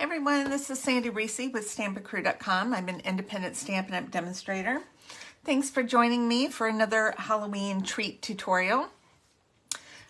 everyone, this is Sandy Reese with Stampacrew.com. I'm an independent Stampin' Up! Demonstrator. Thanks for joining me for another Halloween treat tutorial.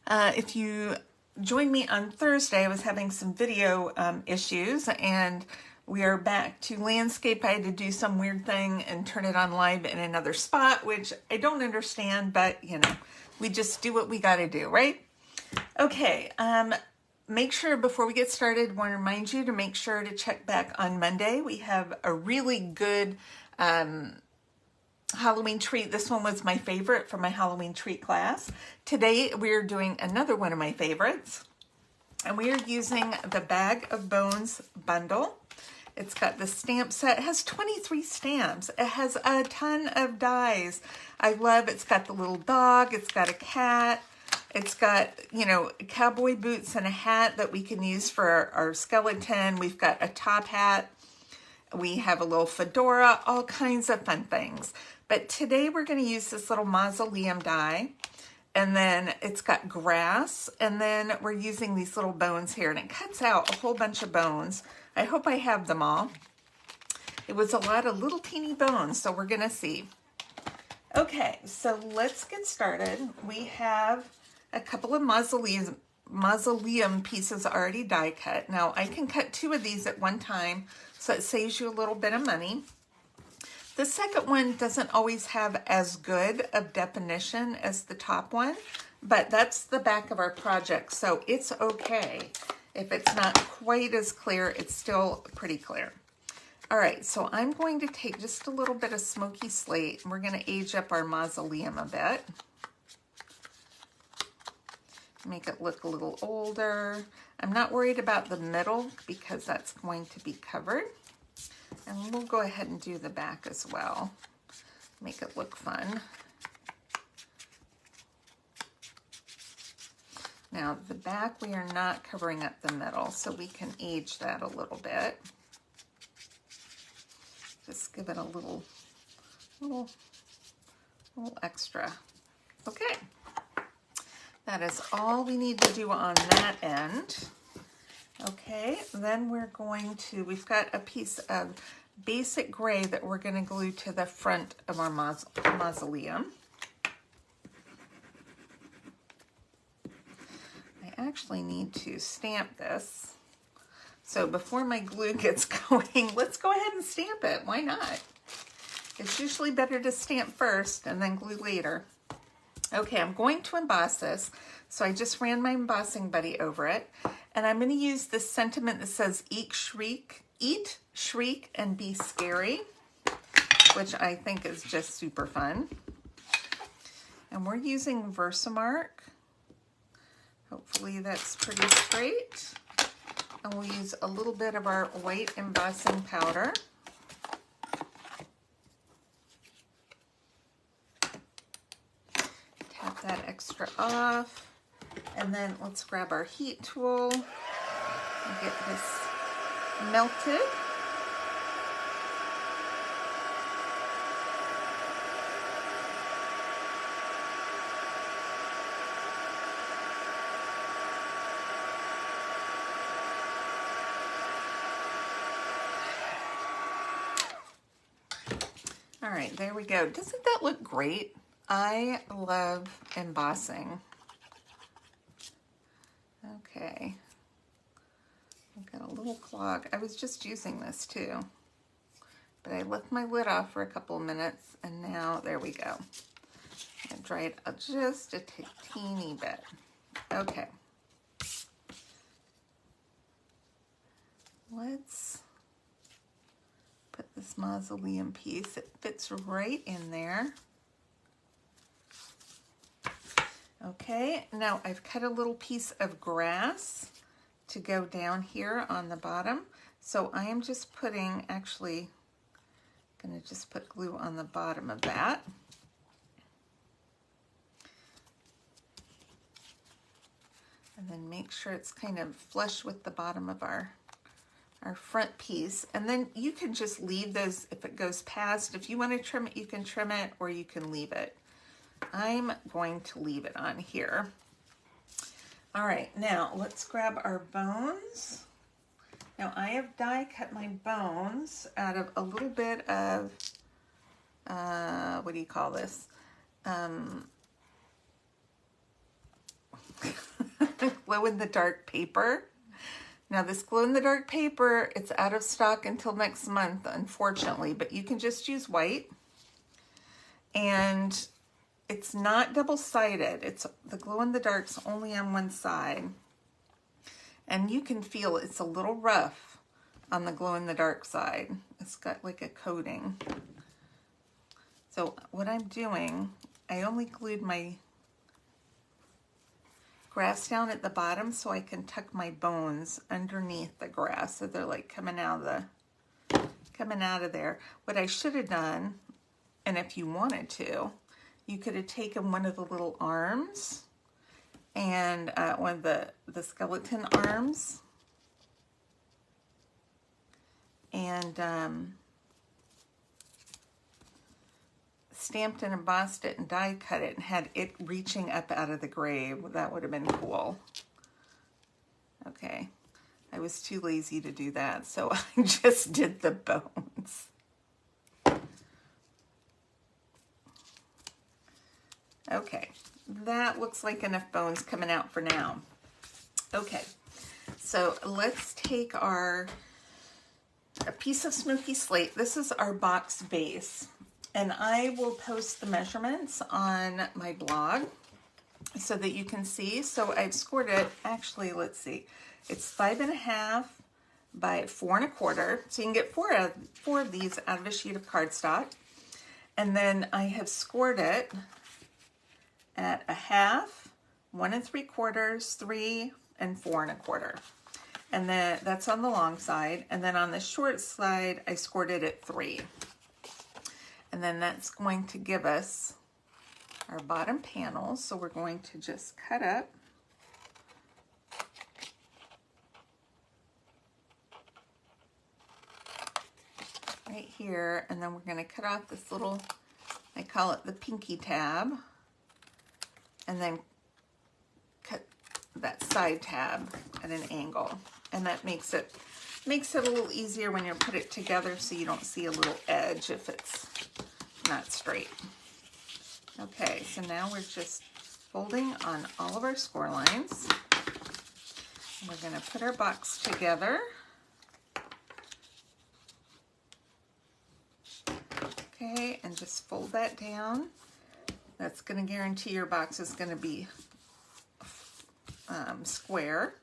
If you joined me on Thursday, I was having some video issues and we are back to landscape. I had to do some weird thing and turn it on live in another spot, which I don't understand, but you know, we just do what we gotta do, right? Okay, make sure before we get started, I want to remind you to make sure to check back on Monday. We have a really good Halloween treat. This one was my favorite for my Halloween treat class. Today we're doing another one of my favorites, and we are using the Bag of Bones bundle. It's got the stamp set. It has 23 stamps. It has a ton of dies. I love it's got the little dog. It's got a cat. It's got, you know, cowboy boots and a hat that we can use for our skeleton. We've got a top hat. We have a little fedora, all kinds of fun things. But today we're going to use this little mausoleum die. And then it's got grass. And then we're using these little bones here. And it cuts out a whole bunch of bones. I hope I have them all. It was a lot of little teeny bones, so we're going to see. Okay, so let's get started. We have a couple of mausoleum pieces already die cut. Now I can cut 2 of these at one time, so it saves you a little bit of money. The second one doesn't always have as good of definition as the top one, but that's the back of our project, so it's okay. If it's not quite as clear, it's still pretty clear. All right, so I'm going to take just a little bit of smoky slate, and we're going to age up our mausoleum a bit. Make it look a little older. I'm not worried about the middle because that's going to be covered. And we'll go ahead and do the back as well. Make it look fun. Now the back, we are not covering up the middle, so we can age that a little bit. Just give it a little extra. Okay. That is all we need to do on that end. Okay, then we're going to, we've got a piece of basic gray that we're going to glue to the front of our mausoleum. I actually need to stamp this. So before my glue gets going, let's go ahead and stamp it. Why not? It's usually better to stamp first and then glue later. Okay, I'm going to emboss this. So I just ran my embossing buddy over it. And I'm going to use this sentiment that says, eat, shriek, and be scary, which I think is just super fun. And we're using Versamark. Hopefully that's pretty straight. And we'll use a little bit of our white embossing powder. Tap that extra off. And then let's grab our heat tool and get this melted. All right, there we go. Doesn't that look great? I love embossing. Okay, I've got a little clog. I was just using this too, but I left my lid off for a couple of minutes, and now there we go. I'm dry it just a teeny bit. Okay, let's put this mausoleum piece. It fits right in there. Okay, now I've cut a little piece of grass to go down here on the bottom. So I am just putting, actually, gonna just put glue on the bottom of that. And then make sure it's kind of flush with the bottom of our front piece. And then you can just leave those if it goes past. If you want to trim it, you can trim it, or you can leave it. I'm going to leave it on here. All right, now let's grab our bones Now I have die cut my bones out of a little bit of, what do you call this? Glow-in-the-dark paper. Now this glow-in-the-dark paper, it's out of stock until next month, unfortunately, but you can just use white. And it's not double-sided. It's the glow-in-the-dark's only on one side. And you can feel it's a little rough on the glow-in-the-dark side. It's got like a coating. So what I'm doing, I only glued my grass down at the bottom so I can tuck my bones underneath the grass so they're like coming out of there. What I should have done, and if you wanted to, you could have taken one of the little arms and one of the skeleton arms and stamped and embossed it and die cut it and had it reaching up out of the grave. That would have been cool. Okay, I was too lazy to do that, so I just did the bones. Okay, that looks like enough bones coming out for now. Okay, so let's take a piece of smoky slate. This is our box base. And I will post the measurements on my blog so that you can see. So I've scored it, actually, let's see. It's 5.5 by 4 1/4. So you can get four of these out of a sheet of cardstock. And then I have scored it at 1/2, 1 3/4, 3, and 4 1/4. And then that's on the long side. And then on the short side, I scored it at 3. And then that's going to give us our bottom panels. So we're going to just cut up. Right here. And then we're going to cut off this little, I call it the pinky tab. And then cut that side tab at an angle. And that makes it a little easier when you put it together so you don't see a little edge if it's not straight. Okay, so now we're just folding on all of our score lines. We're going to put our box together. Okay, and just fold that down. That's going to guarantee your box is going to be square.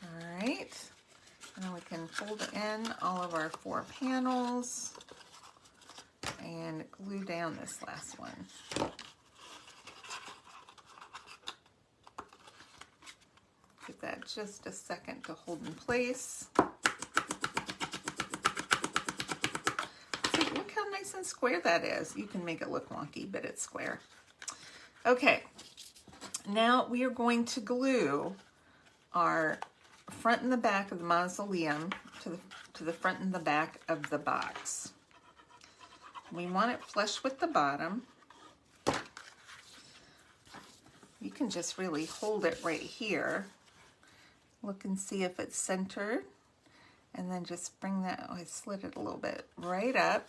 All right, and then we can fold in all of our 4 panels and glue down this last one. Give that just a second to hold in place. See, look how nice and square that is. You can make it look wonky, but it's square. Okay, now we are going to glue our front and the back of the mausoleum to the front and the back of the box. We want it flush with the bottom. You can just really hold it right here. Look and see if it's centered. And then just bring that, I slid it a little bit, right up.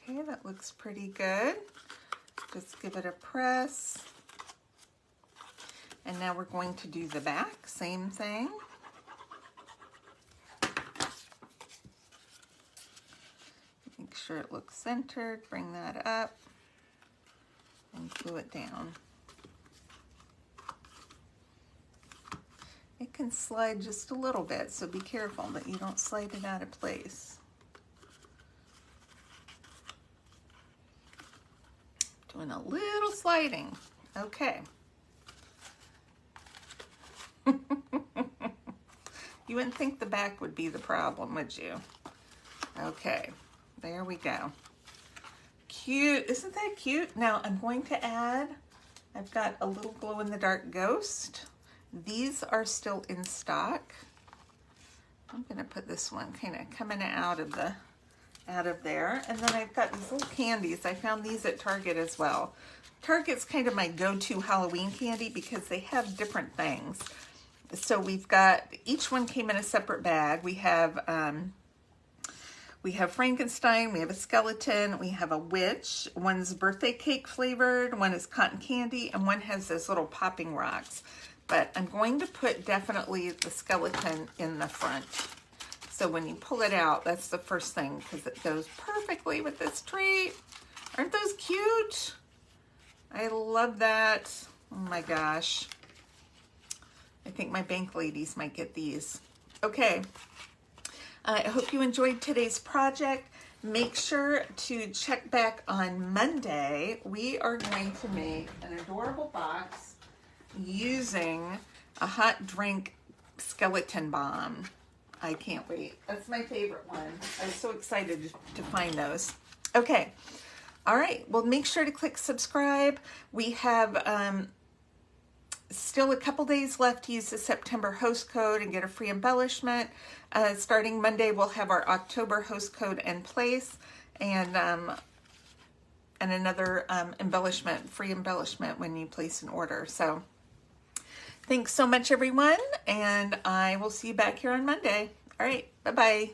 Okay, that looks pretty good. Just give it a press. And now we're going to do the back, same thing. Make sure it looks centered, bring that up, and glue it down. It can slide just a little bit, so be careful that you don't slide it out of place. Doing a little sliding. Okay. You wouldn't think the back would be the problem, would you? Okay, there we go. Cute, isn't that cute? Now I'm going to add, I've got a little glow-in-the-dark ghost. These are still in stock. I'm gonna put this one kind of coming out of the out of there. And then I've got these little candies. I found these at Target as well. Target's kind of my go-to Halloween candy because they have different things. So we've got, each one came in a separate bag. We have Frankenstein, we have a skeleton, we have a witch. One's birthday cake flavored, one is cotton candy, and one has those little popping rocks. But I'm going to put definitely the skeleton in the front. So when you pull it out, that's the first thing because it goes perfectly with this treat. Aren't those cute? I love that. Oh my gosh. I think my bank ladies might get these. Okay. I hope you enjoyed today's project. Make sure to check back on Monday. We are going to make an adorable box using a hot drink skeleton bomb. I can't wait. That's my favorite one. I was so excited to find those. Okay. All right. Well, make sure to click subscribe. We have still a couple days left to use the September host code and get a free embellishment. Starting Monday, we'll have our October host code in place and another embellishment, free embellishment when you place an order. So thanks so much, everyone, and I will see you back here on Monday. All right, bye-bye.